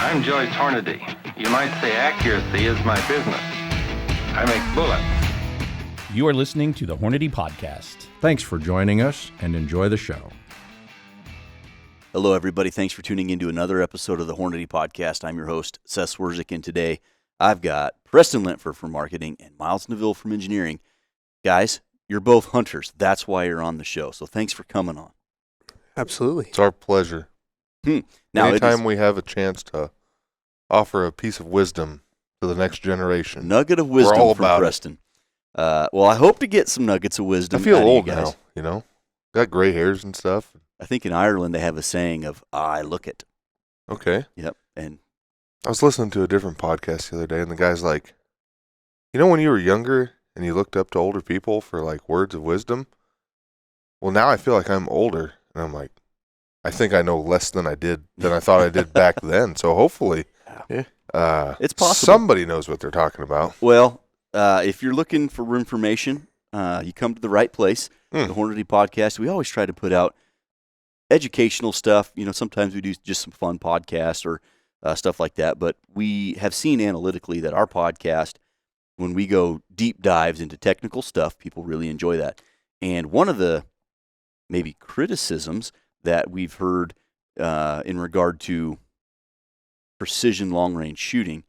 I'm Joyce Hornady. You might say accuracy is my business. I make bullets. You are listening to the Hornady Podcast. Thanks for joining us and enjoy the show. Hello, everybody. Thanks for tuning in to another episode of the Hornady Podcast. I'm your host, Seth Swerczek, and today I've got Preston Lentfer from marketing and Miles Neville from engineering. Guys, you're both hunters. That's why you're on the show. So thanks for coming on. Absolutely. It's our pleasure. Now, anytime we have a chance to offer a piece of wisdom to the next generation. Nugget of wisdom we're all from about Preston. Well, I hope to get some nuggets of wisdom. I feel out of you old guys. now, you know. Got gray hairs and stuff. I think in Ireland they have a saying of, I look it. Okay. Yep. And I was listening to a different podcast the other day, and the guy's like, you know when you were younger and you looked up to older people for, like, words of wisdom? Well, now I feel like I'm older, and I'm like, I think I know less than I thought I did back then. So hopefully, it's possible. Somebody knows what they're talking about. Well, if you're looking for information, you come to the right place. The Hornady Podcast. We always try to put out educational stuff. You know, sometimes we do just some fun podcasts or stuff like that. But we have seen analytically that our podcast, when we go deep dives into technical stuff, people really enjoy that. And one of the maybe criticisms that we've heard in regard to precision long-range shooting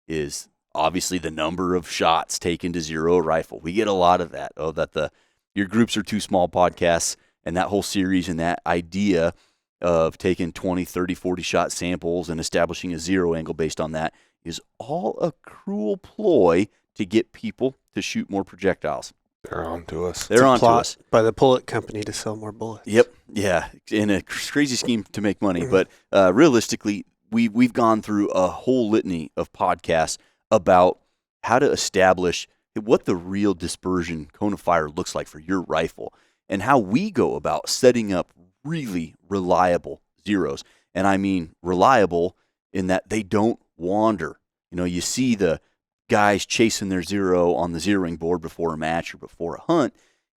is obviously the number of shots taken to zero a rifle. We get a lot of that. That your groups are too small podcasts, and that whole series and that idea of taking 20, 30, 40 shot samples and establishing a zero angle based on that is all a cruel ploy to get people to shoot more projectiles. They're on to us. They're on to us. By the bullet company to sell more bullets. Yep. Yeah. In a crazy scheme to make money. But realistically, we've gone through a whole litany of podcasts about how to establish what the real dispersion cone of fire looks like for your rifle and how we go about setting up really reliable zeros. And I mean reliable in that they don't wander. You know, you see the guys chasing their zero on the zeroing board before a match or before a hunt,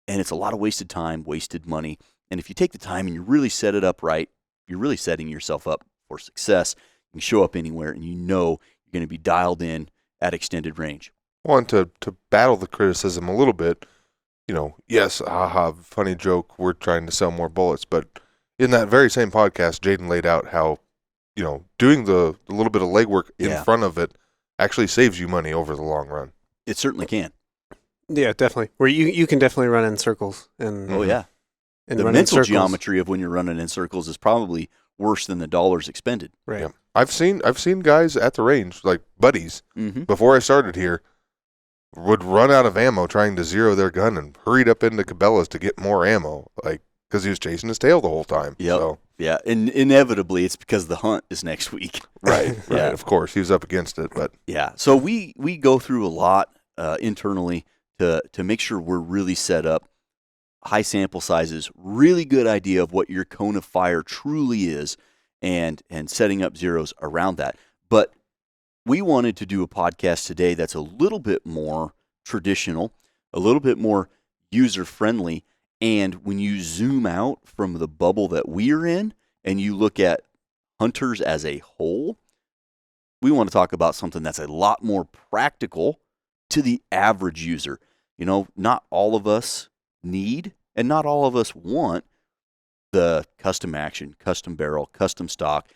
and it's a lot of wasted time, wasted money. And if you take the time and you really set it up right, you're really setting yourself up for success. You can show up anywhere, and you know you're going to be dialed in at extended range. Well, to battle the criticism a little bit, you know, yes, haha, funny joke, we're trying to sell more bullets, but in that very same podcast, Jaden laid out how, you know, doing the little bit of legwork in front of it actually saves you money over the long run. It certainly can. Yeah, definitely. Where you can definitely run in circles. And the mental geometry of when you're running in circles is probably worse than the dollars expended. Right. Yeah. I've seen guys at the range, like buddies, before I started here, would run out of ammo trying to zero their gun and hurried up into Cabela's to get more ammo, like because he was chasing his tail the whole time. Yep. So. Yeah, and inevitably it's because the hunt is next week. Right. Yeah. Right. Of course, he was up against it, but yeah. So we go through a lot internally to make sure we're really set up. High sample sizes, really good idea of what your cone of fire truly is, and setting up zeros around that. But we wanted to do a podcast today that's a little bit more traditional, a little bit more user-friendly, and when you zoom out from the bubble that we're in and you look at hunters as a whole, we want to talk about something that's a lot more practical to the average user. You know, not all of us need and not all of us want the custom action, custom barrel, custom stock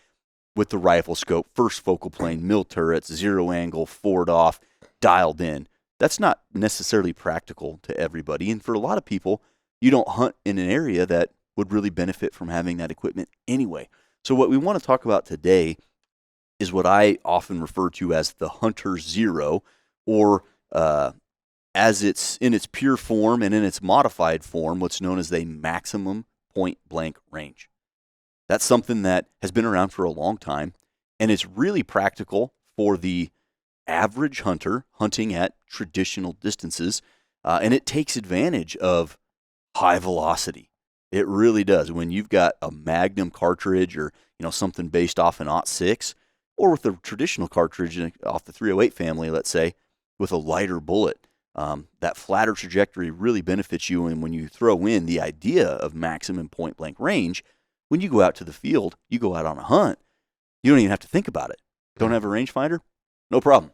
with the rifle scope, first focal plane, mill turrets, zero angle, forward off, dialed in. That's not necessarily practical to everybody. And for a lot of people, you don't hunt in an area that would really benefit from having that equipment anyway. So what we want to talk about today is what I often refer to as the Hunter Zero, or as it's in its pure form and in its modified form, what's known as a maximum point blank range. That's something that has been around for a long time, and it's really practical for the average hunter hunting at traditional distances, and it takes advantage of high velocity. It really does. When you've got a Magnum cartridge or something based off an .6, or with a traditional cartridge off the 308 family, let's say, with a lighter bullet, that flatter trajectory really benefits you. And when you throw in the idea of maximum point blank range, when you go out to the field, you go out on a hunt, you don't even have to think about it. Don't have a rangefinder? No problem.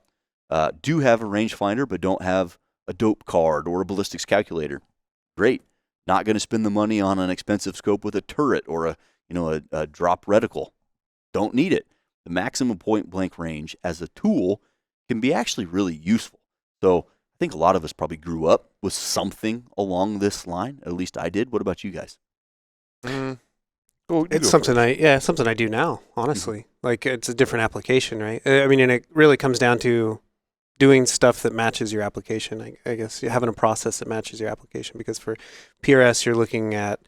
Do have a rangefinder, but don't have a dope card or a ballistics calculator. Great. Not going to spend the money on an expensive scope with a turret or a drop reticle. Don't need it. The maximum point blank range as a tool can be actually really useful. So I think a lot of us probably grew up with something along this line. At least I did. What about you guys? It's something I do now, honestly. Mm-hmm. Like, it's a different application, right? I mean, and it really comes down to doing stuff that matches your application. I guess having a process that matches your application, because for PRS, you're looking at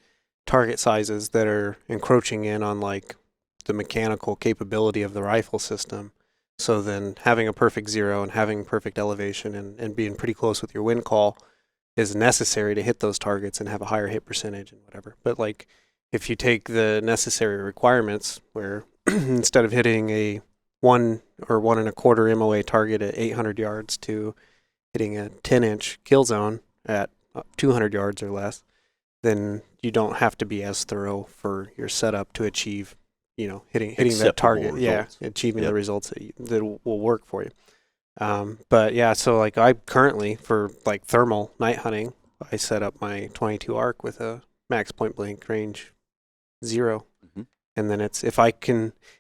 target sizes that are encroaching in on like the mechanical capability of the rifle system. So then having a perfect zero and having perfect elevation and being pretty close with your wind call is necessary to hit those targets and have a higher hit percentage and whatever. But like, if you take the necessary requirements where instead of hitting a 1 or 1 1/4 MOA target at 800 yards to hitting a 10-inch kill zone at 200 yards or less, then you don't have to be as thorough for your setup to achieve, hitting that target. Results. Yeah, achieving the results that will work for you. But yeah, so like I currently, for like thermal night hunting, I set up my 22 arc with a max point blank range 0. Mm-hmm. And then if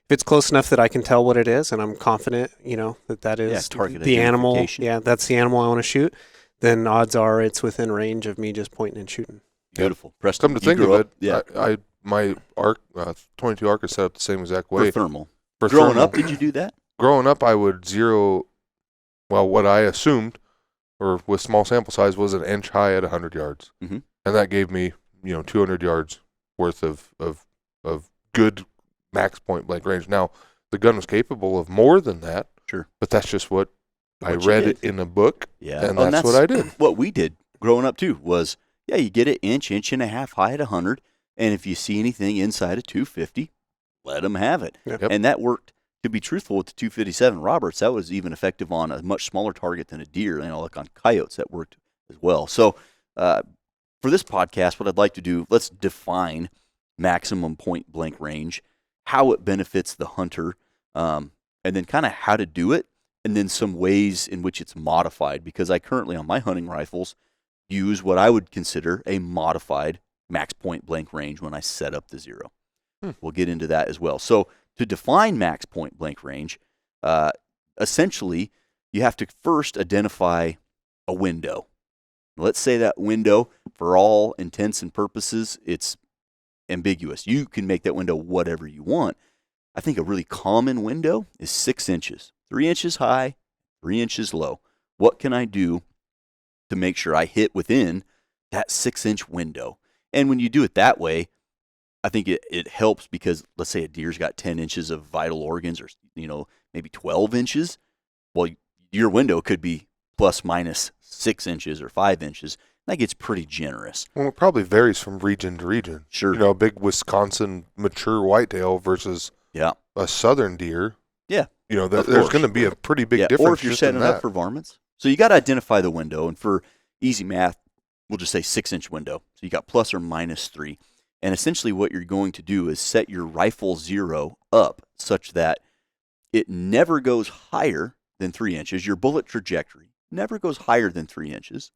it's close enough that I can tell what it is and I'm confident, that is the animal. Yeah, that's the animal I want to shoot. Then odds are it's within range of me just pointing and shooting. Beautiful. Preston, come to think of it, my arc, 22 arc is set up the same exact way. For thermal. Growing up, did you do that? Growing up, I would zero, what I assumed, or with small sample size, was an inch high at 100 yards. Mm-hmm. And that gave me, 200 yards worth of good max point blank range. Now, the gun was capable of more than that. Sure. But that's just what I read in a book. Yeah. And that's what I did. What we did growing up, too, was, you get it inch and a half high at 100. And if you see anything inside of 250, let them have it. Yep. And that worked. To be truthful, with the 257 Roberts, that was even effective on a much smaller target than a deer. Like on coyotes, that worked as well. So for this podcast, what I'd like to do, let's define maximum point blank range, how it benefits the hunter, and then kind of how to do it, and then some ways in which it's modified. Because I currently, on my hunting rifles, use what I would consider a modified max point blank range when I set up the zero. We'll get into that as well. So to define max point blank range, essentially, you have to first identify a window. Let's say that window, for all intents and purposes, it's ambiguous. You can make that window whatever you want. I think a really common window is 6 inches. 3 inches high, 3 inches low. What can I do to make sure I hit within that 6-inch window? And when you do it that way, I think it helps, because let's say a deer's got 10 inches of vital organs, or maybe 12 inches. Well, your window could be plus minus 6 inches or 5 inches. That gets pretty generous. Well, it probably varies from region to region. Sure. A big Wisconsin mature whitetail versus a southern deer. Yeah. There's going to be a pretty big difference. Or if you're setting it up for varmints. So you got to identify the window. And for easy math, we'll just say 6-inch window. So you got plus or minus 3. And essentially what you're going to do is set your rifle zero up such that it never goes higher than 3 inches. Your bullet trajectory never goes higher than 3 inches.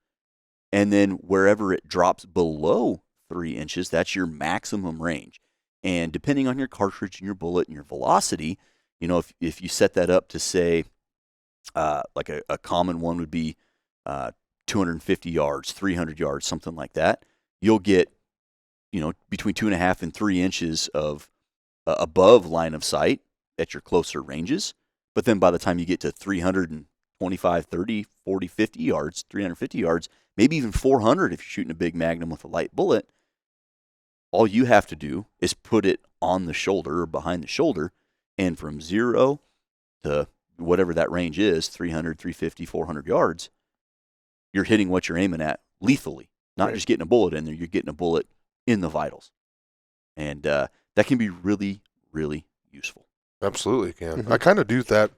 And then wherever it drops below 3 inches, that's your maximum range. And depending on your cartridge and your bullet and your velocity, if you set that up to, say, like a common one would be 250 yards, 300 yards, something like that, you'll get between 2.5 and 3 inches of above line of sight at your closer ranges. But then by the time you get to 325, 30, 40, 50 yards, 350 yards, maybe even 400 if you're shooting a big Magnum with a light bullet, all you have to do is put it on the shoulder or behind the shoulder, and from 0 to whatever that range is, 300, 350, 400 yards, you're hitting what you're aiming at lethally. Not just getting a bullet in there, you're getting a bullet in the vitals. And that can be really, really useful. Absolutely can. Mm-hmm. I kind of do that,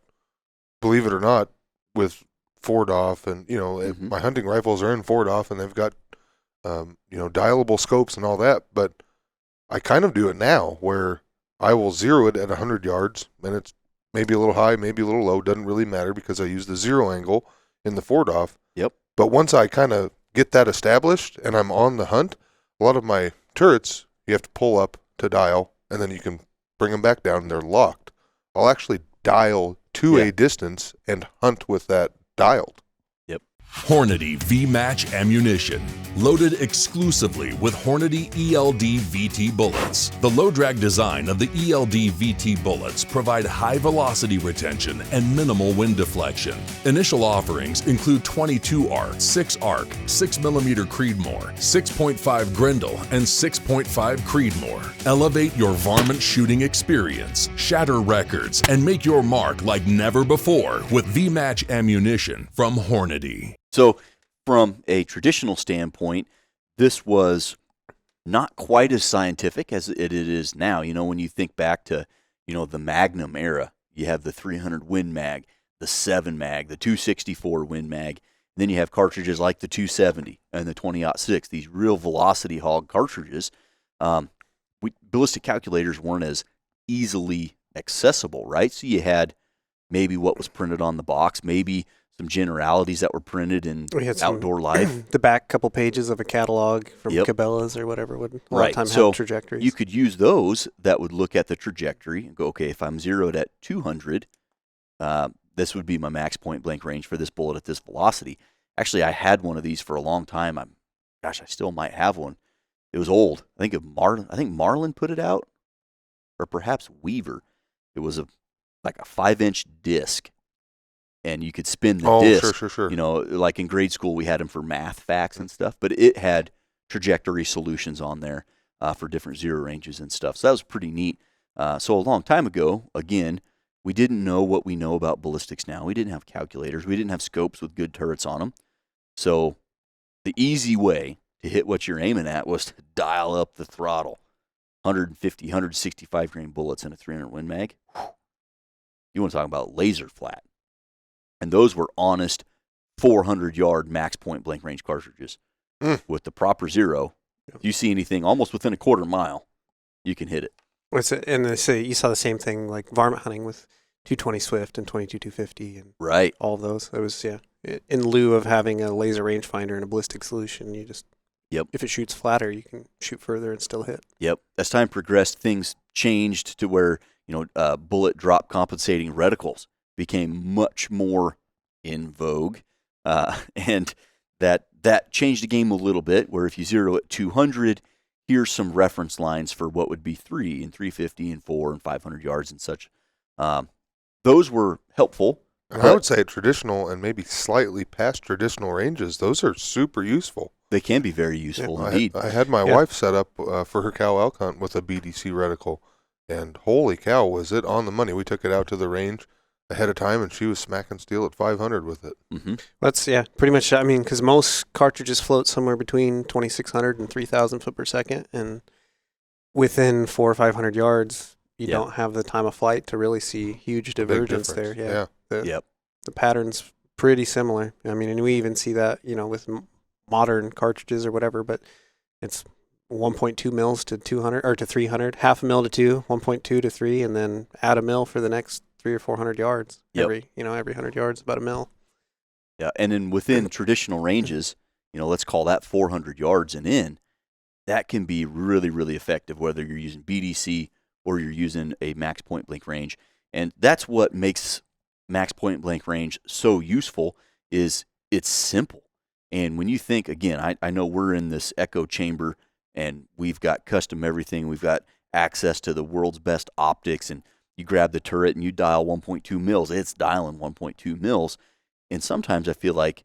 believe it or not, with Ford-off. And, my hunting rifles are in Ford-off, and they've got, dialable scopes and all that. But I kind of do it now where I will zero it at 100 yards, and it's maybe a little high, maybe a little low, doesn't really matter because I use the zero angle in the forward off. Yep. But once I kind of get that established and I'm on the hunt, a lot of my turrets, you have to pull up to dial, and then you can bring them back down, and they're locked. I'll actually dial to a distance and hunt with that dialed. Hornady Vmatch Ammunition. Loaded exclusively with Hornady ELD VT bullets. The low drag design of the ELD VT bullets provide high velocity retention and minimal wind deflection. Initial offerings include 22 arc, 6 arc, 6mm Creedmoor, 6.5 Grendel, and 6.5 Creedmoor. Elevate your varmint shooting experience, shatter records, and make your mark like never before with Vmatch Ammunition from Hornady. So from a traditional standpoint, this was not quite as scientific as it is now. You know, when you think back to, you know, the Magnum era, you have the 300 Win Mag, the 7 Mag, the 264 Win Mag. And then you have cartridges like the 270 and the 20-06, these real velocity hog cartridges. Ballistic calculators weren't as easily accessible, right? So you had maybe what was printed on the box, maybe some generalities that were printed in Outdoor Life. The back couple pages of a catalog from Cabela's or whatever would a lot of time so have trajectories. You could use those that would look at the trajectory and go, okay, if I'm zeroed at 200, this would be my max point blank range for this bullet at this velocity. Actually, I had one of these for a long time. I still might have one. It was old. I think Marlin put it out, or perhaps Weaver. It was like a 5-inch disc. And you could spin the disc. Sure. You know, like in grade school, we had them for math facts and stuff, but it had trajectory solutions on there for different zero ranges and stuff. So that was pretty neat. So a long time ago, again, we didn't know what we know about ballistics now. We didn't have calculators. We didn't have scopes with good turrets on them. So the easy way to hit what you're aiming at was to dial up the throttle. 150, 165 grain bullets in a 300 Win Mag. You want to talk about laser flat. And those were honest 400-yard max point blank range cartridges. With the proper zero, if you see anything almost within a quarter mile, you can hit it. And they say you saw the same thing like varmint hunting with 220 Swift and 22 250 and all of those. It was in lieu of having a laser rangefinder and a ballistic solution, you just if it shoots flatter, you can shoot further and still hit. As time progressed, things changed to where bullet drop compensating reticles became much more in vogue, and that changed the game a little bit, where if you zero at 200, here's some reference lines for what would be 3 and 350 and 4 and 500 yards and such. Those were helpful. And I would say traditional and maybe slightly past traditional ranges, those are super useful. They can be very useful indeed. I had my wife set up for her cow elk hunt with a BDC reticle, and holy cow, was it on the money. We took it out to the range ahead of time, and she was smacking steel at 500 with it. Mm-hmm. That's pretty much. I mean, because most cartridges float somewhere between 2,600 and 3,000 foot per second, and within 400 or 500 yards, you don't have the time of flight to really see huge divergence there. The pattern's pretty similar. I mean, and we even see that with modern cartridges or whatever, but it's 1.2 mils to 200 or to 300, half a mil to 2, 1.2 to 3, and then add a mil for the next 300 or 400 yards. Every 100 yards, about a mil. Yeah, and then within traditional ranges, let's call that 400 yards and in, that can be really, really effective, whether you're using BDC or you're using a max point blank range. And that's what makes max point blank range so useful, is it's simple. And when you think, again, I know we're in this echo chamber and we've got custom everything. We've got access to the world's best optics, and you grab the turret and you dial 1.2 mils. It's dialing 1.2 mils. And sometimes I feel like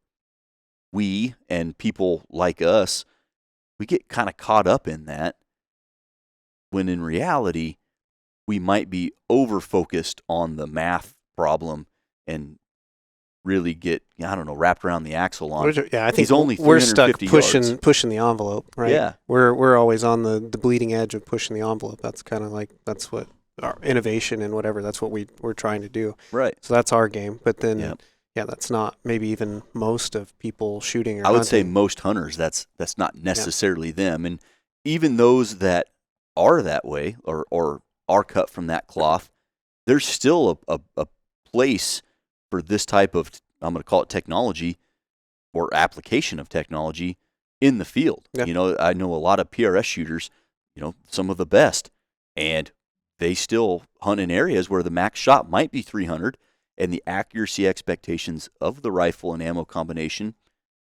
we and people like us, we get kind of caught up in that, when in reality, we might be over-focused on the math problem and really get, wrapped around the axle on. I think he's only we're stuck pushing the envelope, right? Yeah. We're always on the bleeding edge of pushing the envelope. That's kind of like, that's what our innovation and whatever, that's what we're trying to do. Right. So that's our game. But then, that's not maybe even most of people shooting or I would hunting. say most hunters, that's not necessarily them. And even those that are that way or are cut from that cloth, there's still a place for this type of, I'm going to call it technology or application of technology in the field. Yeah. You know, I know a lot of PRS shooters, you know, some of the best, and they still hunt in areas where the max shot might be 300, and the accuracy expectations of the rifle and ammo combination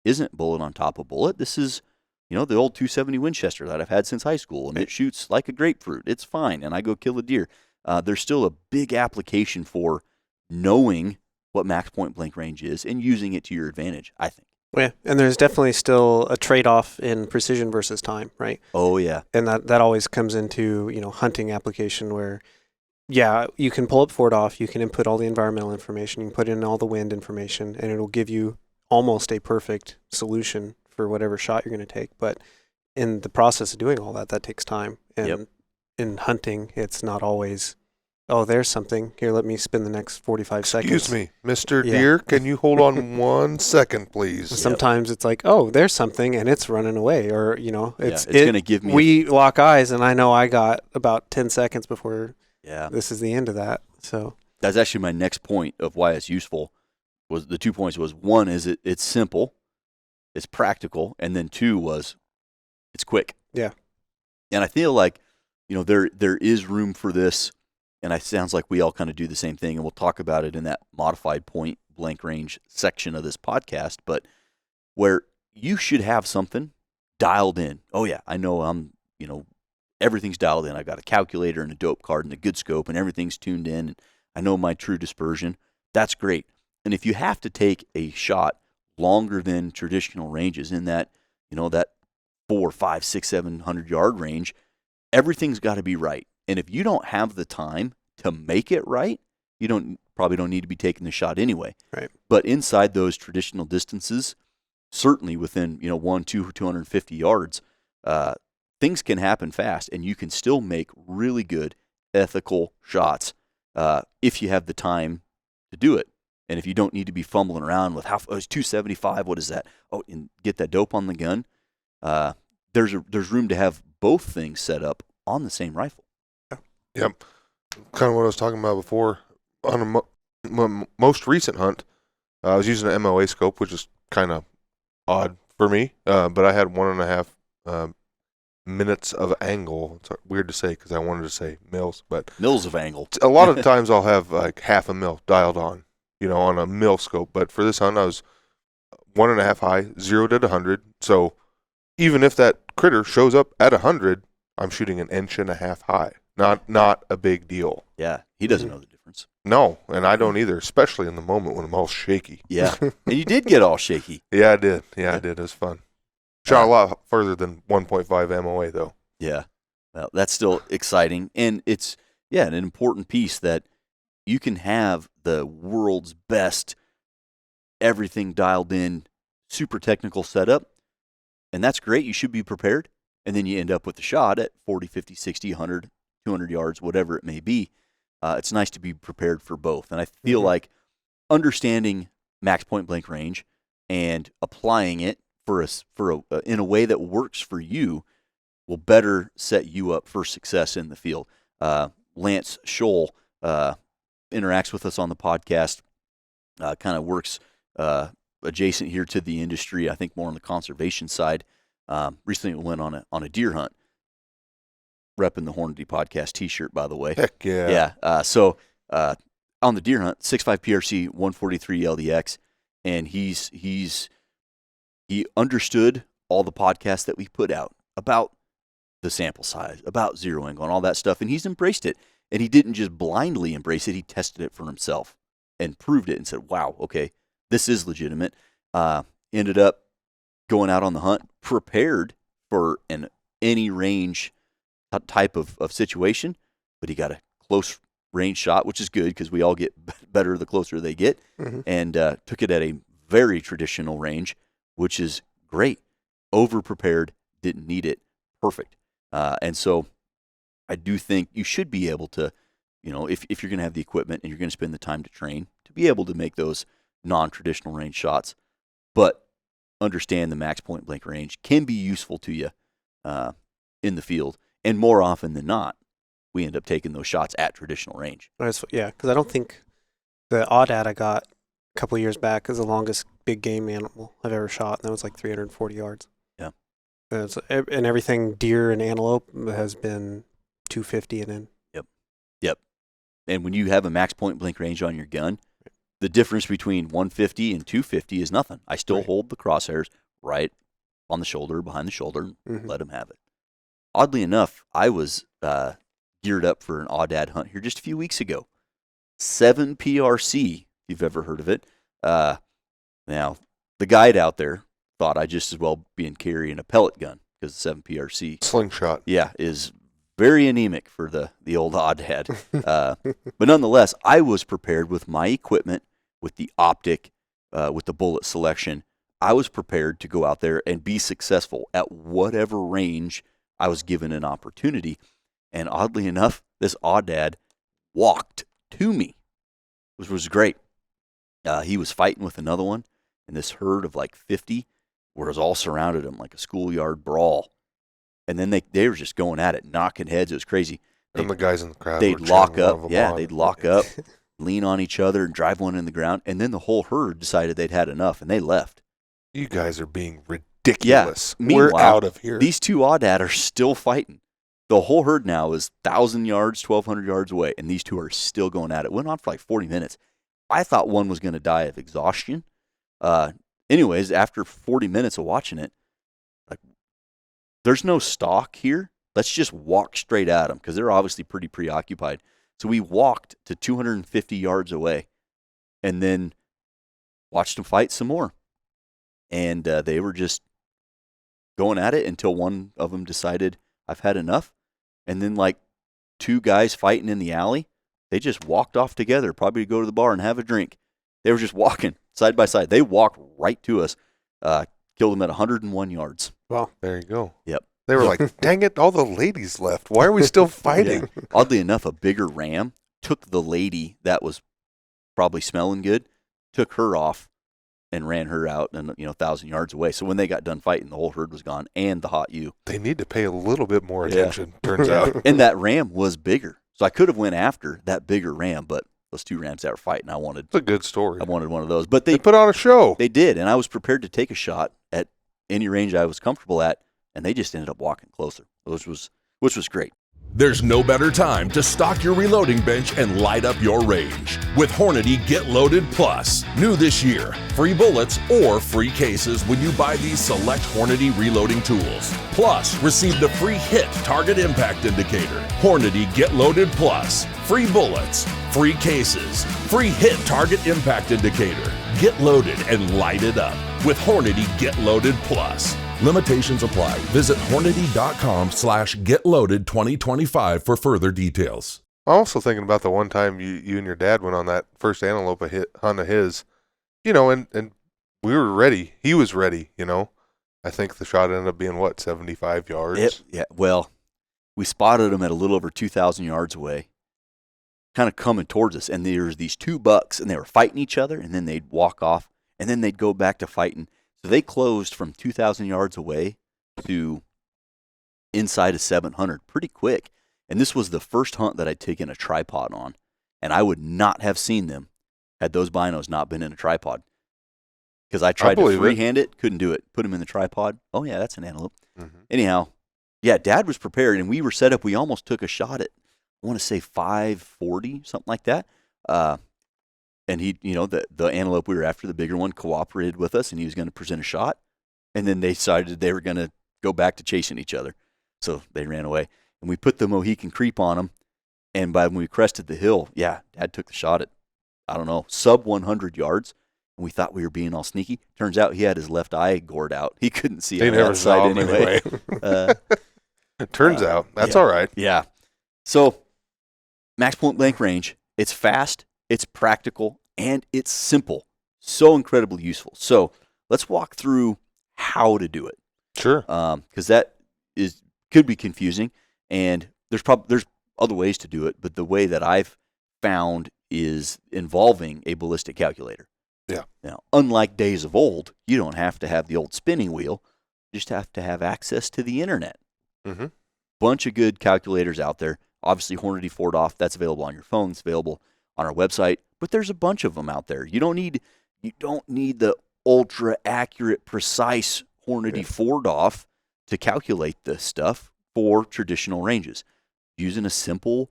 isn't bullet on top of bullet. This is, you know, the old 270 Winchester that I've had since high school, and it shoots like a grapefruit. It's fine, and I go kill a deer. There's still a big application for knowing what max point blank range is and using it to your advantage, I think. Yeah, and there's definitely still a trade-off in precision versus time, right? Oh, yeah. And that always comes into, you know, hunting application where, yeah, you can pull up Ford off, you can input all the environmental information, you can put in all the wind information, and it'll give you almost a perfect solution for whatever shot you're going to take. But in the process of doing all that, that takes time. And in hunting, it's not always, oh, there's something. Here, let me spend the next 45 seconds. Excuse me, Mr. Deer, can you hold on 1 second, please? Sometimes it's like, oh, there's something, and it's running away. Or, you know, it's going to give me... We lock eyes, and I know I got about 10 seconds before this is the end of that. So that's actually my next point of why it's useful. Was the 2 points was, one is it's simple, it's practical, and then two was it's quick. Yeah. And I feel like, you know, there is room for this, and it sounds like we all kind of do the same thing, and we'll talk about it in that modified point blank range section of this podcast, but where you should have something dialed in. Oh yeah, I know you know, everything's dialed in. I've got a calculator and a dope card and a good scope, and everything's tuned in, and I know my true dispersion. That's great. And if you have to take a shot longer than traditional ranges in that, you know, that 400, 500, 600, 700 yard range, everything's got to be right. And if you don't have the time to make it right, you probably don't need to be taking the shot anyway. Right. But inside those traditional distances, certainly within, you know, 250 yards, things can happen fast, and you can still make really good ethical shots if you have the time to do it. And if you don't need to be fumbling around with it's 275, what is that? Oh, and get that dope on the gun. There's room to have both things set up on the same rifle. Yep. Kind of what I was talking about before. On a most recent hunt, I was using an MOA scope, which is kind of odd for me, but I had 1.5 minutes of angle. It's weird to say because I wanted to say mils, but mils of angle. A lot of times I'll have like half a mil dialed on, you know, on a mil scope. But for this hunt, I was 1.5 high, 0 to 100. So even if that critter shows up at 100, I'm shooting 1.5 inches high. Not a big deal. Yeah, he doesn't know the difference. No, and I don't either, especially in the moment when I'm all shaky. Yeah, and you did get all shaky. Yeah, I did. Yeah, I did. It was fun. Shot a lot further than 1.5 MOA, though. Yeah, well, that's still exciting. And it's, an important piece that you can have the world's best, everything dialed in, super technical setup, and that's great. You should be prepared. And then you end up with the shot at 40, 50, 60, 100, 200 yards, whatever it may be. It's nice to be prepared for both. And I feel like understanding max point blank range and applying it in a way that works for you will better set you up for success in the field. Lance Scholl interacts with us on the podcast, kind of works adjacent here to the industry, I think more on the conservation side. Recently went on a deer hunt, repping the Hornady podcast T-shirt, by the way. Heck yeah. Yeah. So on the deer hunt, 6.5 PRC, 143 LDX, and he understood all the podcasts that we put out about the sample size, about zero angle, and all that stuff, and he's embraced it. And he didn't just blindly embrace it; he tested it for himself and proved it, and said, "Wow, okay, this is legitimate." Ended up going out on the hunt, prepared for any range type of situation, but he got a close range shot, which is good because we all get better the closer they get, and took it at a very traditional range, which is great. Over-prepared, didn't need it, perfect. And so I do think you should be able to, if you're going to have the equipment and you're going to spend the time to train, to be able to make those non-traditional range shots, but understand the max point blank range can be useful to you in the field. And more often than not, we end up taking those shots at traditional range. Yeah, because I don't think the Aoudad I got a couple of years back is the longest big game animal I've ever shot, and that was like 340 yards. Yeah. And everything deer and antelope has been 250 and in. Yep. And when you have a max point blank range on your gun, the difference between 150 and 250 is nothing. I still hold the crosshairs right on the shoulder, behind the shoulder, and let them have it. Oddly enough, I was geared up for an Aoudad hunt here just a few weeks ago. 7 PRC, if you've ever heard of it. Now, the guide out there thought I'd just as well be carrying a pellet gun because 7 PRC. Slingshot. Yeah, is very anemic for the old Aoudad. But nonetheless, I was prepared with my equipment, with the optic, with the bullet selection. I was prepared to go out there and be successful at whatever range I was given an opportunity. And oddly enough, this Aoudad walked to me, which was great. He was fighting with another one, and this herd of like 50 was all surrounded him like a schoolyard brawl. And then they were just going at it, knocking heads. It was crazy. And the guys in the crowd they'd were lock cheering one of up. them Yeah, on. they'd lock up, lean on each other, and drive one in the ground. And then the whole herd decided they'd had enough, and they left. You guys are being ridiculous. Yeah. We're Meanwhile, out of here. These two Aoudad are still fighting. The whole herd now is 1,000 yards, 1,200 yards away, and these two are still going at it. Went on for like 40 minutes. I thought one was going to die of exhaustion. Anyways, after 40 minutes of watching it, like, there's no stalk here. Let's just walk straight at them because they're obviously pretty preoccupied. So we walked to 250 yards away and then watched them fight some more. And they were just going at it until one of them decided, I've had enough. And then like 2 guys fighting in the alley, they just walked off together, probably to go to the bar and have a drink. They were just walking side by side. They walked right to us, killed them at 101 yards. Wow. There you go. Yep. They were like, dang it, all the ladies left. Why are we still fighting? Yeah. Oddly enough, a bigger ram took the lady that was probably smelling good, took her off, and ran her out and 1,000 yards away. So when they got done fighting, the whole herd was gone and the hot ewe. They need to pay a little bit more attention, turns out. And that ram was bigger. So I could have went after that bigger ram, but those 2 rams that were fighting, I wanted It's a good story. one of those. But They put on a show. They did, and I was prepared to take a shot at any range I was comfortable at, and they just ended up walking closer, which was great. There's no better time to stock your reloading bench and light up your range with Hornady Get Loaded Plus. New this year, free bullets or free cases when you buy these select Hornady reloading tools. Plus, receive the free HIT Target Impact Indicator. Hornady Get Loaded Plus. Free bullets, free cases, free HIT Target Impact Indicator. Get loaded and light it up with Hornady Get Loaded Plus. Limitations apply. Visit Hornady.com/getloaded2025 for further details. I'm also thinking about the one time you and your dad went on that first antelope hunt of his, and we were ready. He was ready, I think the shot ended up being, 75 yards? Yeah, well, we spotted them at a little over 2,000 yards away, kind of coming towards us, and there's these 2 bucks, and they were fighting each other, and then they'd walk off, and then they'd go back to fighting. So they closed from 2,000 yards away to inside of 700 pretty quick. And this was the first hunt that I'd taken a tripod on. And I would not have seen them had those binos not been in a tripod. Because I tried to freehand it, couldn't do it. Put them in the tripod. Oh, yeah, that's an antelope. Mm-hmm. Anyhow, yeah, Dad was prepared, and we were set up. We almost took a shot at, I want to say 540, something like that. And he, the antelope we were after, the bigger one, cooperated with us, and he was going to present a shot. And then they decided they were going to go back to chasing each other. So they ran away. And we put the Mohican creep on them. And by when we crested the hill, yeah, Dad took the shot at, I don't know, sub 100 yards. And we thought we were being all sneaky. Turns out he had his left eye gored out. He couldn't see on that side anyway. It turns out. That's all right. Yeah. So max point blank range, it's fast. It's practical, and it's simple. So incredibly useful. So let's walk through how to do it. Sure. Because that could be confusing, and there's other ways to do it, but the way that I've found is involving a ballistic calculator. Yeah. Now, unlike days of old, you don't have to have the old spinning wheel. You just have to have access to the internet. Mm-hmm. Bunch of good calculators out there. obviously Hornady 4-off, that's available on your phone. It's available on our website. But there's a bunch of them out there. You don't need the ultra accurate, precise Hornady 4-off to calculate this stuff for traditional ranges. Using a simple,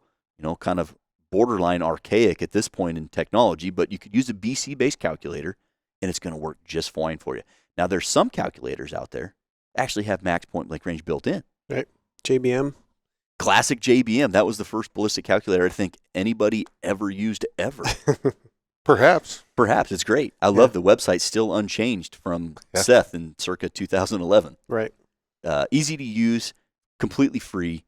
kind of borderline archaic at this point in technology, but you could use a BC-based calculator, and it's going to work just fine for you. Now, there's some calculators out there that actually have max point blank range built in. Right. JBM. Classic JBM. That was the first ballistic calculator I think anybody ever used ever. Perhaps. It's great. I love the website, still unchanged from Seth in circa 2011. Right. Easy to use, completely free.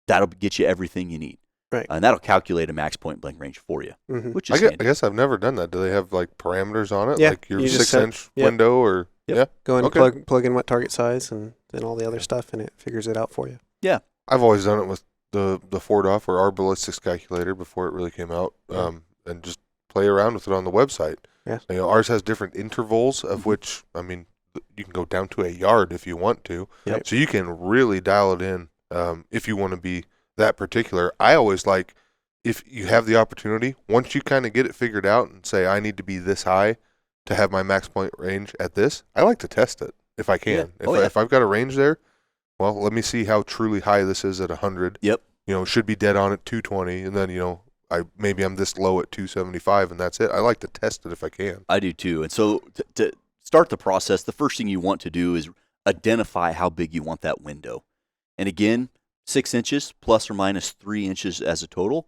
That'll get you everything you need. Right. And that'll calculate a max point blank range for you, which is I guess I've never done that. Do they have like parameters on it? Yeah, Like your you just 6-inch window or Go in and Okay. plug in what target size and all the other stuff, and it figures it out for you. Yeah. I've always done it with the Ford-off or our ballistics calculator before it really came out, and just play around with it on the website. Yeah. Ours has different intervals of which, you can go down to a yard if you want to. Yep. So you can really dial it in if you want to be that particular. I always like, if you have the opportunity, once you kind of get it figured out and say, I need to be this high to have my max point range at this, I like to test it if I can. If I've got a range there, well, let me see how truly high this is at 100. Yep. Should be dead on at 220, and then, maybe I'm this low at 275, and that's it. I like to test it if I can. I do too. And so to start the process, the first thing you want to do is identify how big you want that window. And again, 6 inches plus or minus 3 inches as a total.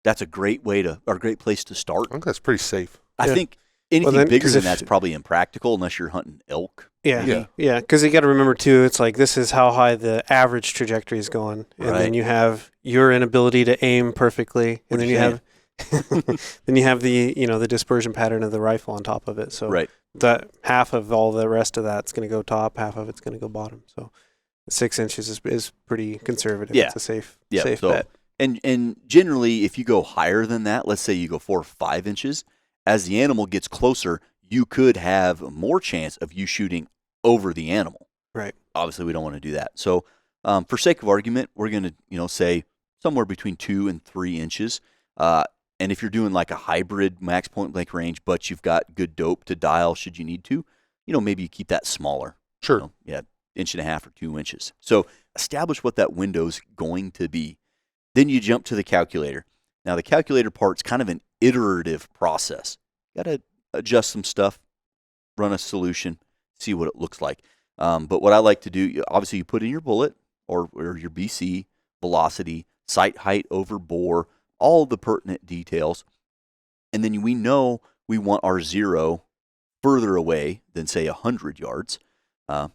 That's a great place to start. I think that's pretty safe. I think anything bigger than that's if- probably impractical unless you're hunting elk. Yeah. Because you got to remember too, it's like this is how high the average trajectory is going, and then you have your inability to aim perfectly, and then you have the dispersion pattern of the rifle on top of it. So that half of all the rest of that's going to go top, half of it's going to go bottom. So 6 inches is pretty conservative. Yeah. It's a safe So, bet. And generally, if you go higher than that, let's say you go 4 or 5 inches, as the animal gets closer, you could have more chance of you shooting over the animal. Right. Obviously, we don't want to do that. So, for sake of argument, we're going to say somewhere between 2 and 3 inches. And if you're doing like a hybrid max point blank range, but you've got good dope to dial should you need to, maybe you keep that smaller. Sure. 1.5 inches or 2 inches. So establish what that window's going to be. Then you jump to the calculator. Now, the calculator part's kind of an iterative process. Got to adjust some stuff, run a solution, see what it looks like. But what I like to do, obviously, you put in your bullet or your BC, velocity, sight height over bore, all the pertinent details. And then we know we want our zero further away than, say, 100 yards.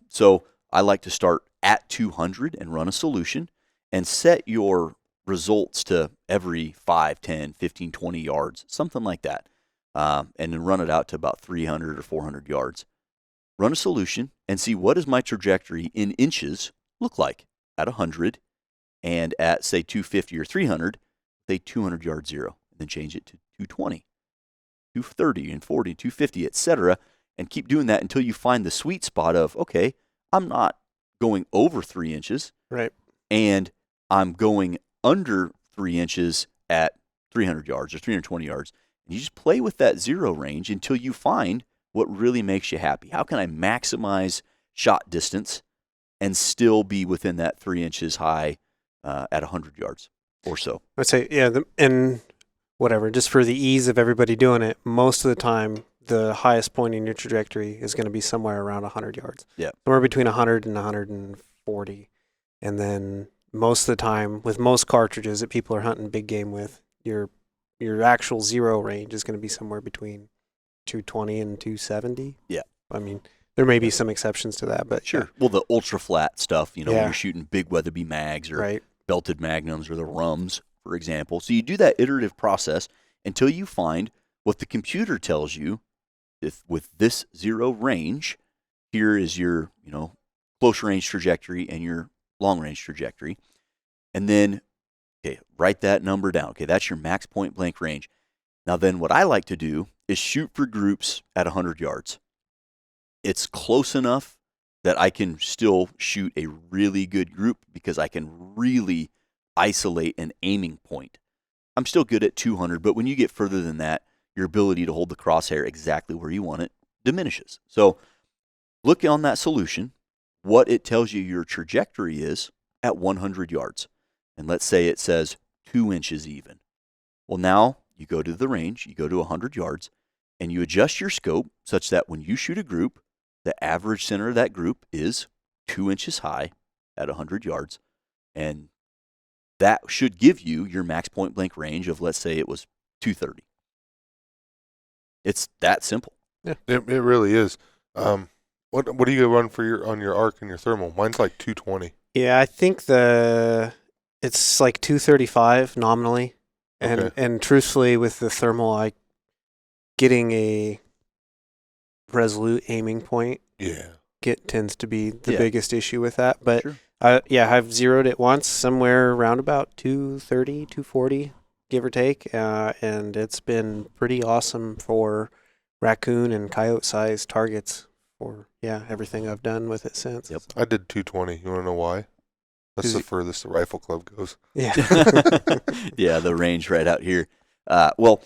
So I like to start at 200 and run a solution and set your results to every 5, 10, 15, 20 yards, something like that. And then run it out to about 300 or 400 yards. Run a solution and see what does my trajectory in inches look like at 100 and at, say, 250 or 300, say 200-yard zero, and then change it to 220, 230 and 40, 250, etc., and keep doing that until you find the sweet spot of, okay, I'm not going over 3 inches, Right. and I'm going under 3 inches at 300 yards or 320 yards. And you just play with that zero range until you find what really makes you happy. How can I maximize shot distance and still be within that 3 inches high at 100 yards or so? I'd say, and whatever, just for the ease of everybody doing it, most of the time, the highest point in your trajectory is going to be somewhere around 100 yards. Yeah. Somewhere between 100 and 140. And then most of the time, with most cartridges that people are hunting big game with, your actual zero range is going to be somewhere between 220 and 270. Yeah. I mean, there may be some exceptions to that, but Sure. Well, the ultra flat stuff, when Yeah. you're shooting big Weatherby mags or right. belted magnums or the rums, for example. So you do that iterative process until you find what the computer tells you. If with this zero range, here is your, close range trajectory and your long range trajectory. And then, okay, write that number down. Okay, that's your max point blank range. Now then what I like to do is shoot for groups at 100 yards. It's close enough that I can still shoot a really good group because I can really isolate an aiming point. I'm still good at 200, but when you get further than that, your ability to hold the crosshair exactly where you want it diminishes. So look on that solution, what it tells you your trajectory is at 100 yards. And let's say it says 2 inches even. Well, now you go to the range, you go to 100 yards, and you adjust your scope such that when you shoot a group, the average center of that group is 2 inches high at 100 yards. And that should give you your max point blank range of, let's say it was 230. It's that simple. Yeah, it really is. What do you run for on your arc and your thermal? Mine's like 220. Yeah, I think it's like 235 nominally, and truthfully, with the thermal, getting a resolute aiming point tends to be the biggest issue with that. But Sure. I've zeroed it once somewhere around about 230, 240, give or take, and it's been pretty awesome for raccoon and coyote size targets for everything I've done with it since. Yep. I did 220. You want to know why? That's the furthest the rifle club goes. Yeah. Yeah, the range right out here. Well,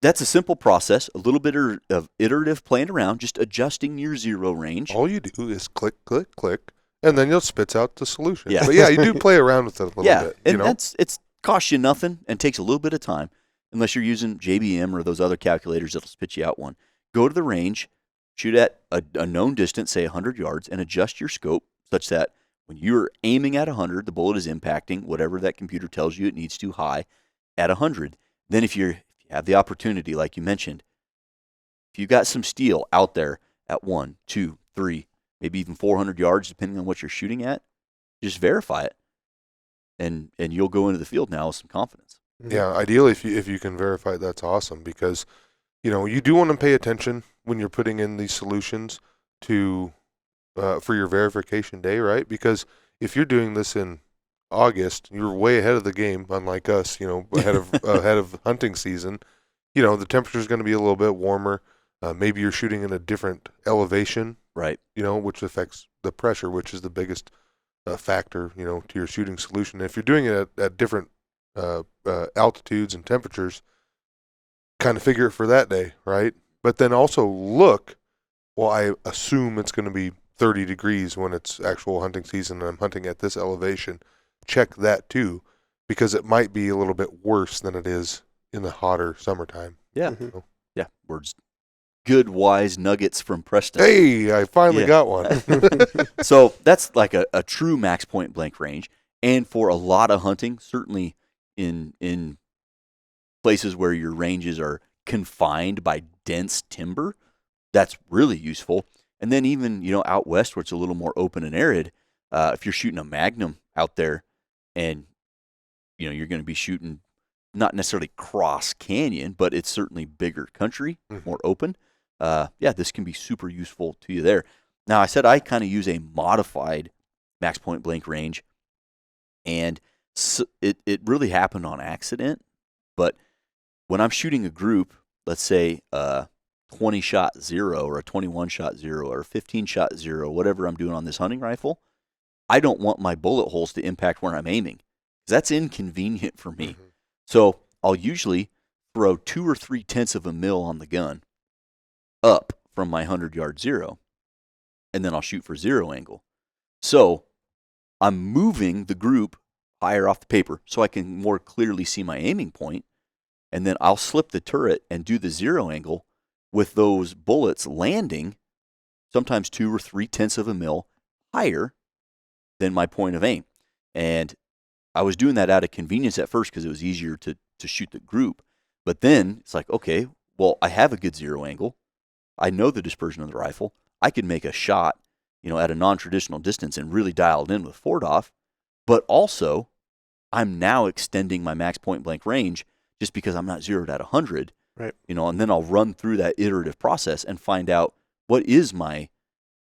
that's a simple process, a little bit of iterative playing around, just adjusting your zero range. All you do is click, click, click, and then you'll spits out the solution. Yeah. But you do play around with it a little bit. And it's costs you nothing and takes a little bit of time, unless you're using JBM or those other calculators that'll spit you out one. Go to the range, shoot at a known distance, say 100 yards, and adjust your scope such that when you're aiming at 100, the bullet is impacting whatever that computer tells you it needs to high at 100. Then if you have the opportunity, like you mentioned, if you got some steel out there at 1, 2, 3, maybe even 400 yards, depending on what you're shooting at, just verify it. And you'll go into the field now with some confidence. Yeah, ideally, if you can verify it, that's awesome, because you do want to pay attention when you're putting in these solutions to for your verification day, right? Because if you're doing this in August, you're way ahead of the game, unlike us. Ahead of hunting season. The temperature is going to be a little bit warmer. Maybe you're shooting in a different elevation, right? Which affects the pressure, which is the biggest factor, to your shooting solution. If you're doing it at different altitudes and temperatures, kind of figure it for that day, right? But then also look, well, I assume it's going to be 30 degrees when it's actual hunting season and I'm hunting at this elevation. Check that too, because it might be a little bit worse than it is in the hotter summertime. Yeah. Yeah. Words. Good, wise nuggets from Preston. Hey, I finally got one. So that's like a true max point blank range. And for a lot of hunting, certainly in places where your ranges are confined by dense timber, that's really useful. And then even, out west where it's a little more open and arid, if you're shooting a Magnum out there and, you're going to be shooting not necessarily cross canyon, but it's certainly bigger country, more open. This can be super useful to you there. Now, I said I kind of use a modified max point blank range, and so it really happened on accident. But when I'm shooting a group, let's say 20-shot 0 or a 21-shot 0 or a 15-shot 0, whatever I'm doing on this hunting rifle, I don't want my bullet holes to impact where I'm aiming, because that's inconvenient for me. So I'll usually throw 2 or 3 tenths of a mil on the gun up from my 100-yard 0, and then I'll shoot for 0 angle. So I'm moving the group higher off the paper so I can more clearly see my aiming point, and then I'll slip the turret and do the 0 angle with those bullets landing sometimes 2 or 3 tenths of a mil higher than my point of aim. And I was doing that out of convenience at first because it was easier to shoot the group. But then it's like, okay, well, I have a good 0 angle. I know the dispersion of the rifle. I could make a shot, at a non-traditional distance and really dial it in with forward off. But also, I'm now extending my max point blank range just because I'm not zeroed at 100. Right. And then I'll run through that iterative process and find out what is my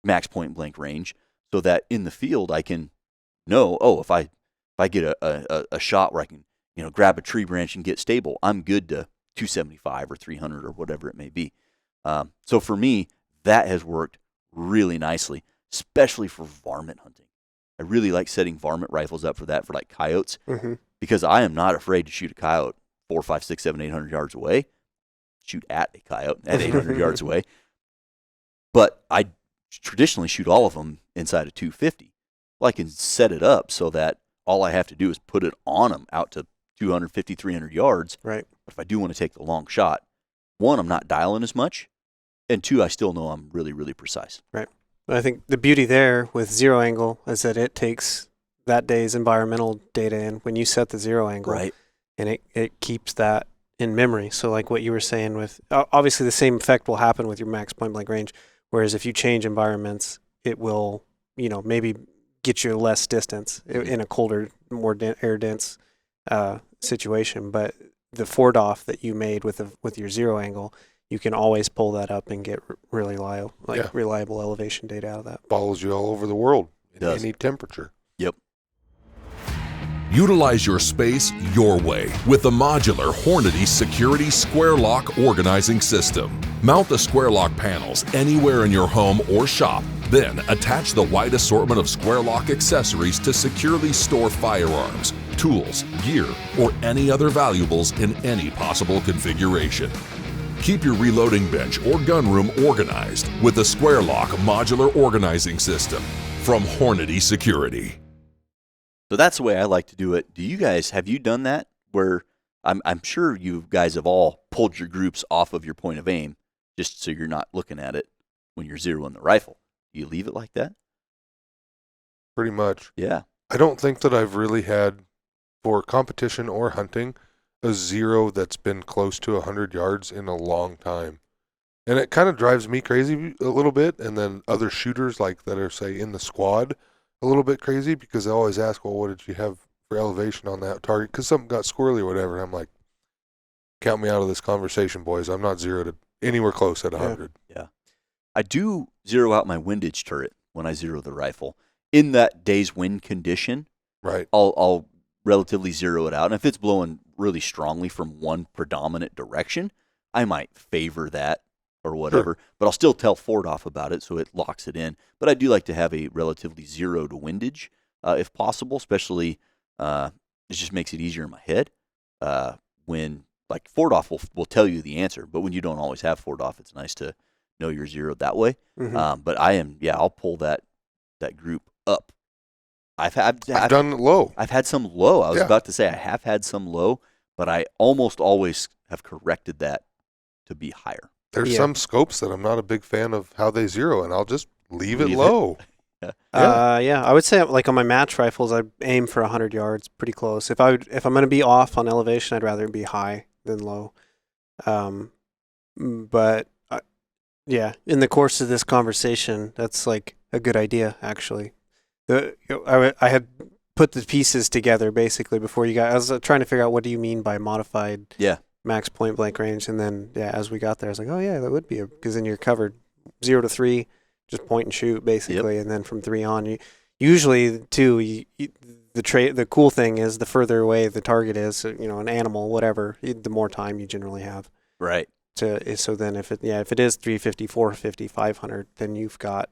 max point blank range, so that in the field I can know, if I get a shot where I can, grab a tree branch and get stable, I'm good to 275 or 300 or whatever it may be. So for me, that has worked really nicely, especially for varmint hunting. I really like setting varmint rifles up for that, for like coyotes. because I am not afraid to shoot a coyote 4, 5, 6, 7, 800 yards away. Shoot at a coyote at 800 yards away. But I traditionally shoot all of them inside of 250. Well, I can set it up so that all I have to do is put it on them out to 250, 300 yards. Right. But if I do want to take the long shot, 1, I'm not dialing as much, and 2, I still know I'm really, really precise. Right. But I think the beauty there with zero angle is that it takes that day's environmental data in when you set the zero angle. Right. And it keeps that in memory. So like what you were saying with, obviously the same effect will happen with your max point blank range. Whereas if you change environments, it will, maybe get you less distance in a colder, more air dense situation. But the forward off that you made with your zero angle, you can always pull that up and get really reliable elevation data out of that. Follows you all over the world in Does. any temperature. Yep. Utilize your space your way with the modular Hornady Security Square Lock Organizing System. Mount the Square Lock panels anywhere in your home or shop. Then attach the wide assortment of Square Lock accessories to securely store firearms, tools, gear, or any other valuables in any possible configuration. Keep your reloading bench or gun room organized with the Square Lock Modular Organizing System from Hornady Security. So that's the way I like to do it. Have you done that? Where I'm sure you guys have all pulled your groups off of your point of aim just so you're not looking at it when you're zeroing the rifle. Do you leave it like that? Pretty much. Yeah. I don't think that I've really had, for competition or hunting, a zero that's been close to 100 yards in a long time. And it kind of drives me crazy a little bit, and then other shooters like that are, say, in the squad, a little bit crazy, because they always ask, well, what did you have for elevation on that target? Because something got squirrely or whatever. And I'm like, count me out of this conversation, boys. I'm not zeroed anywhere close at 100. Yeah. I do zero out my windage turret when I zero the rifle. In that day's wind condition, Right. I'll relatively zero it out. And if it's blowing really strongly from one predominant direction, I might favor that or whatever. Sure. But I'll still tell Ford off about it so it locks it in. But I do like to have a relatively zeroed windage if possible, especially it just makes it easier in my head. When, like, Ford off will tell you the answer, but when you don't always have Ford off, it's nice to know you're zeroed that way. Mm-hmm. But I'll pull that group up. I've done it low. I've had some low. I was Yeah. about to say I have had some low, but I almost always have corrected that to be higher. There's Yeah. some scopes that I'm not a big fan of how they zero, and I'll just leave it Leave it. low. Yeah, I would say like on my match rifles, I aim for 100 yards, pretty close. If I'm going to be off on elevation, I'd rather be high than low. But yeah, in the course of this conversation, that's like a good idea, actually. I had put the pieces together basically before you got. I was trying to figure out what do you mean by modified max point blank range, and then as we got there, I was like, oh yeah, that would be because then you're covered 0 to 3. Just point and shoot, basically, and then from 3 on, usually too. The cool thing is the further away the target is, an animal, whatever, the more time you generally have. Right. So then if it is 350, 450, 500, then you've got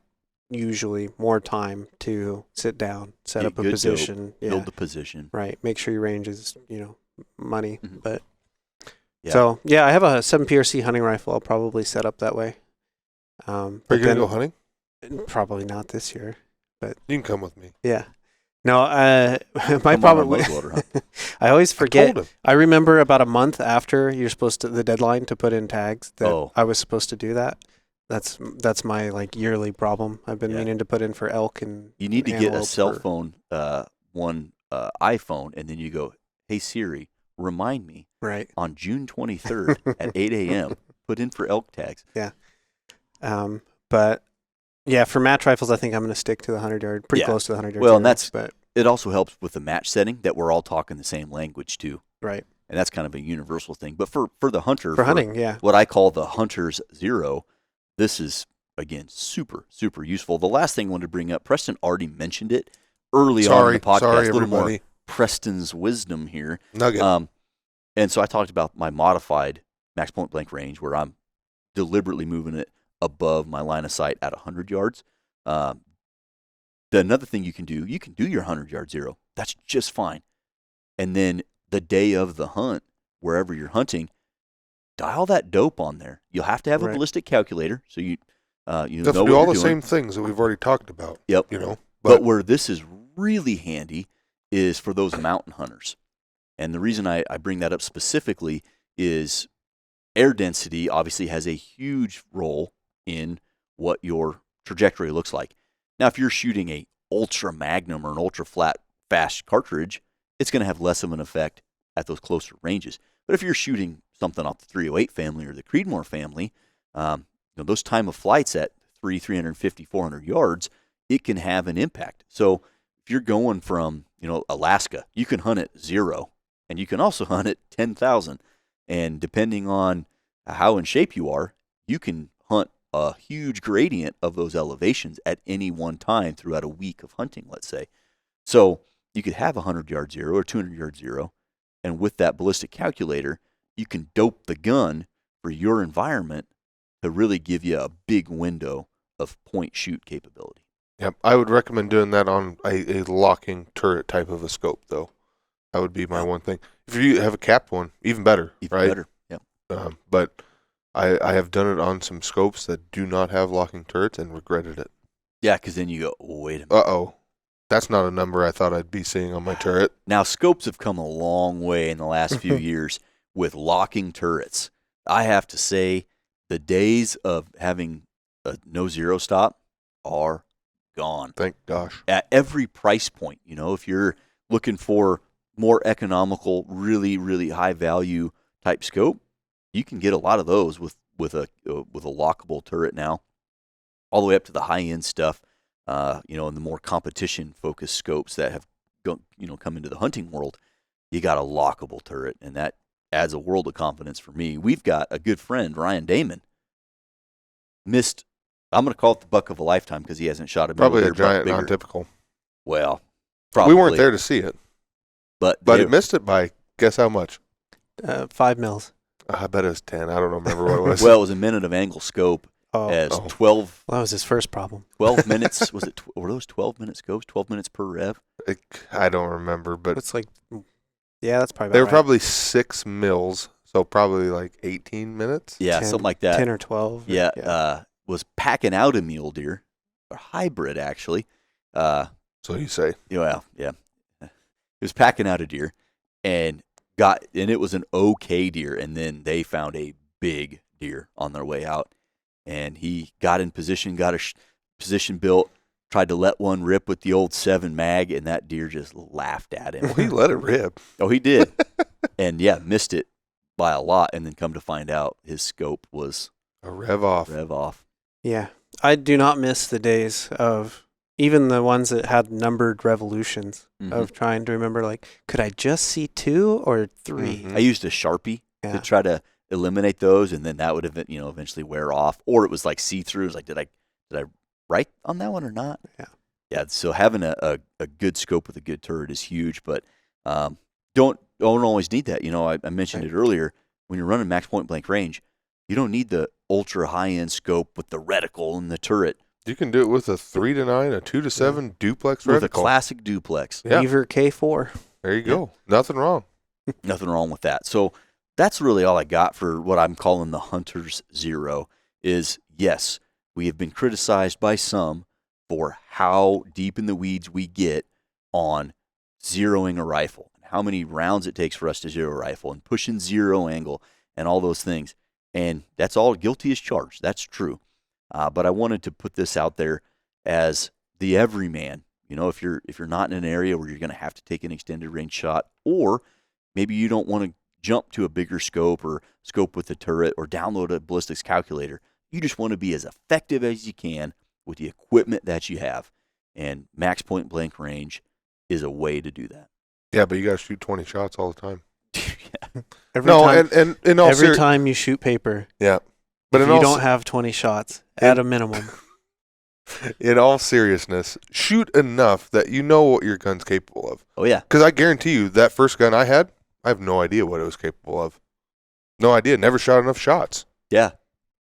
usually more time to sit down, set Get up a good position, Build the position. right. Make sure your range is money, Mhm. but Yeah. so I have a 7 PRC hunting rifle. I'll probably set up that way. Are But you going to then- go hunting? Probably not this year. You can come with me. Yeah. No, my Come on, problem. our muzzleloader hunt. I always forget. Told him. I remember about a month after you're supposed to the deadline to put in tags that I was supposed to do that. That's my yearly problem. I've been meaning to put in for elk and You need to get a antelope cell for- phone, one iPhone, and then you go, hey Siri, remind me right. on June 23rd at 8 a.m. Put in for elk tags. But yeah, for match rifles, I think I'm going to stick to the 100-yard, pretty Yeah. close to the 100-yard. Well, and zeros, but It also helps with the match setting that we're all talking the same language too. right And that's kind of a universal thing. But for the hunter, for hunting, yeah, what I call the hunter's zero, this is, again, super, super useful. The last thing I wanted to bring up, Preston already mentioned it early on in the podcast. Sorry, a little more everybody. Preston's wisdom here. Nugget. And so I talked about my modified max point blank range where I'm deliberately moving it above my line of sight at 100 yards. Another thing you can do your 100-yard zero. That's just fine. And then the day of the hunt, wherever you're hunting, dial that dope on there. You'll have to have a ballistic calculator, so you have know to what do all you're the doing. same things that we've already talked about. Yep. But where this is really handy is for those mountain hunters. And the reason I bring that up specifically is air density obviously has a huge role in what your trajectory looks like. Now, if you're shooting a ultra magnum or an ultra flat fast cartridge, it's going to have less of an effect at those closer ranges. But if you're shooting something off the 308 family or the Creedmoor family, those time of flights at 350, 400 yards, it can have an impact. So if you're going from, Alaska, you can hunt at 0, and you can also hunt at 10,000. And depending on how in shape you are, you can hunt a huge gradient of those elevations at any one time throughout a week of hunting, let's say. So you could have a 100-yard 0 or 200-yard 0, and with that ballistic calculator, you can dope the gun for your environment to really give you a big window of point shoot capability. Yep, I would recommend doing that on a locking turret type of a scope, though. That would be my one thing. If you have a capped one, even better, right? Better, yep. But I have done it on some scopes that do not have locking turrets and regretted it. Yeah, because then you go, wait a minute. Uh-oh. That's not a number I thought I'd be seeing on my turret. Now, scopes have come a long way in the last few years with locking turrets. I have to say, the days of having a no zero stop are gone. Thank gosh. At every price point, if you're looking for more economical, really, really high value type scope, you can get a lot of those with a lockable turret now, all the way up to the high end stuff. And the more competition focused scopes that have come into the hunting world, you got a lockable turret, and that adds a world of confidence for me. We've got a good friend, Ryan Damon, missed. I'm going to call it the buck of a lifetime because he hasn't shot a probably a giant non-typical. Well, probably. We weren't there to see it, but it missed it by guess how much? 5 mils. I bet it was 10. I don't remember what it was. Well, it was a minute of angle scope. 12. Well, that was his first problem. 12 minutes. Was it? Were those 12-minute scopes? 12 minutes per rev? I don't remember, but it's like, yeah, that's probably. They were right. probably 6 mils, so probably like 18 minutes. Yeah, 10, something like that. 10 or 12. Yeah. Was packing out a mule deer, or hybrid actually. So you say? Well, yeah. He was packing out a deer, and it was an okay deer, and then they found a big deer on their way out. And he got in position, got a position built, tried to let one rip with the old 7 mag, and that deer just laughed at him. Well, he let it rip. Oh, he did. And, missed it by a lot, and then come to find out his scope was a rev off. Yeah. I do not miss the days of even the ones that had numbered revolutions of trying to remember, like, could I just see 2 or 3? I used a Sharpie to try to eliminate those, and then that would eventually wear off, or it was like see-through. It was like, did I write on that one or not? Yeah. So having a good scope with a good turret is huge, but don't always need that. I mentioned it earlier. When you're running max point blank range, you don't need the ultra high end scope with the reticle and the turret. You can do it with a 3-9, a 2-7 duplex with reticle. a classic duplex. Yeah. Beaver K4. There you go. Nothing wrong. Nothing wrong with that. So that's really all I got for what I'm calling the Hunter's Zero is, yes, we have been criticized by some for how deep in the weeds we get on zeroing a rifle, and how many rounds it takes for us to zero a rifle, and pushing zero angle and all those things. And that's all guilty as charged. That's true. But I wanted to put this out there as the everyman. If you're not in an area where you're going to have to take an extended range shot, or maybe you don't want to jump to a bigger scope or scope with a turret or download a ballistics calculator. You just want to be as effective as you can with the equipment that you have. And max point blank range is a way to do that. Yeah, but you got to shoot 20 shots all the time. Every time you shoot paper. Yeah. But if you don't have 20 shots at a minimum. In all seriousness, shoot enough that you know what your gun's capable of. Oh, yeah. Because I guarantee you, that first gun I had, I have no idea what it was capable of. No idea. Never shot enough shots. Yeah.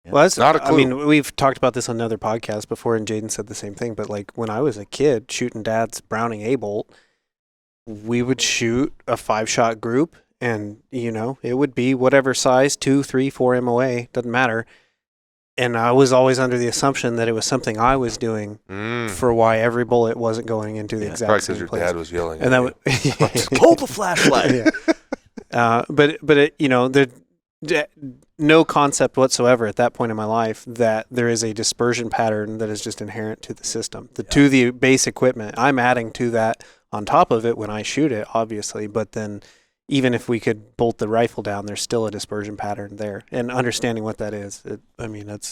Well, that's not a clue. I mean, we've talked about this on another podcast before, and Jaden said the same thing. But like when I was a kid shooting Dad's Browning A-bolt, we would shoot a 5-shot group, and it would be whatever size, 2, 3, 4 MOA, doesn't matter. And I was always under the assumption that it was something I was doing for why every bullet wasn't going into the exact same your place. dad was yelling And at that you. Hold the flashlight. But it, there no concept whatsoever at that point in my life that there is a dispersion pattern that is just inherent to the system, to the base equipment. I'm adding to that on top of it when I shoot it, obviously, but then even if we could bolt the rifle down, there's still a dispersion pattern there. And understanding what that is, it's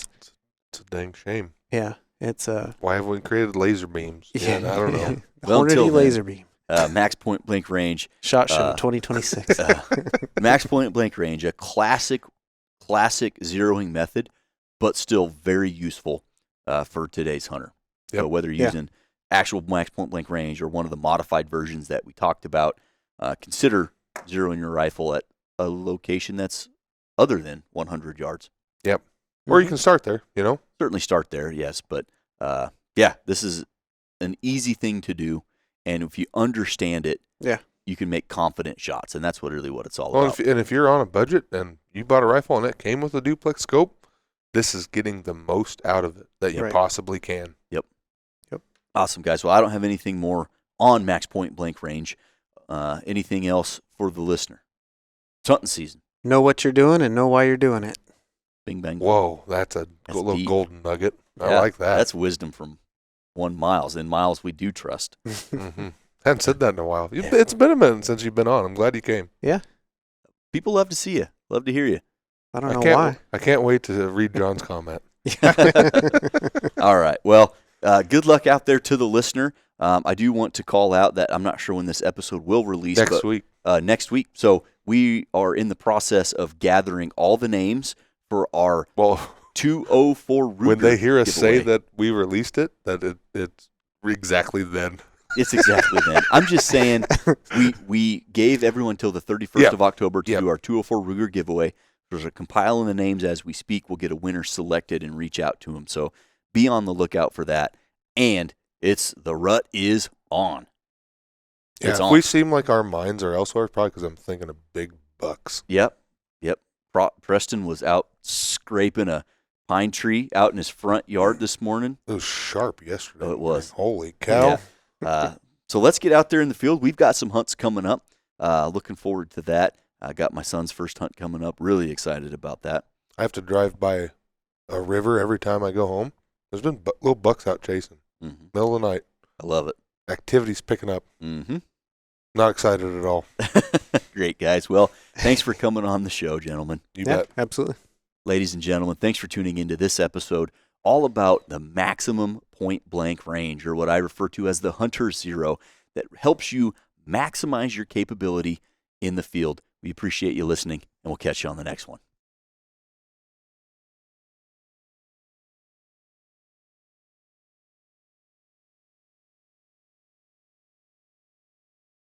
a dang shame. Yeah, it's why haven't we created laser beams? Yeah, I don't know. Well, until Hornady then, laser beam. Max point blank range. SHOT Show 2026. Max point blank range, a classic zeroing method, but still very useful for today's hunter. Yep. So whether you're using actual max point blank range or one of the modified versions that we talked about, consider zeroing your rifle at a location that's other than 100 yards. Yep. Or you can start there, Certainly start there, yes. But, this is an easy thing to do. And if you understand it, you can make confident shots. And that's what it's all about. And if you're on a budget and you bought a rifle and it came with a duplex scope, this is getting the most out of it that you possibly can. Yep. Awesome, guys. Well, I don't have anything more on max point blank range. Anything else for the listener? It's hunting season. Know what you're doing and know why you're doing it. Bing, bang. Whoa, that's a little deep. golden nugget. I like that. That's wisdom from 1 Miles. And Miles, we do trust. Mm-hmm. Haven't said that in a while. It's been a minute since you've been on. I'm glad you came. Yeah. People love to see you. Love to hear you. I don't know why. I can't wait to read John's comment. All right. Well, good luck out there to the listener. I do want to call out that I'm not sure when this episode will release. Next week. Next week. So we are in the process of gathering all the names for our 204 Ruger when they hear us giveaway. say that we released it, that it's exactly then. It's exactly then. I'm just saying we gave everyone till the 31st of October to do our 204 Ruger giveaway. There's a compiling the names as we speak. We'll get a winner selected and reach out to them. So be on the lookout for that. And the rut is on. Yeah, it's if on. we seem like our minds are elsewhere, it's probably because I'm thinking of big bucks. Yep. Preston was out scraping a pine tree out in his front yard this morning. It was sharp yesterday. Oh, it was. Holy cow. Yeah. So let's get out there in the field. We've got some hunts coming up. Looking forward to that. I got my son's first hunt coming up. Really excited about that. I have to drive by a river every time I go home. There's been little bucks out chasing. Mm-hmm. Middle of the night. I love it. Activity's picking up. Mm-hmm. Not excited at all. Great, guys. Well, thanks for coming on the show, gentlemen. You bet. Absolutely. Ladies and gentlemen, thanks for tuning into this episode all about the maximum point blank range, or what I refer to as the Hunter Zero, that helps you maximize your capability in the field. We appreciate you listening, and we'll catch you on the next one.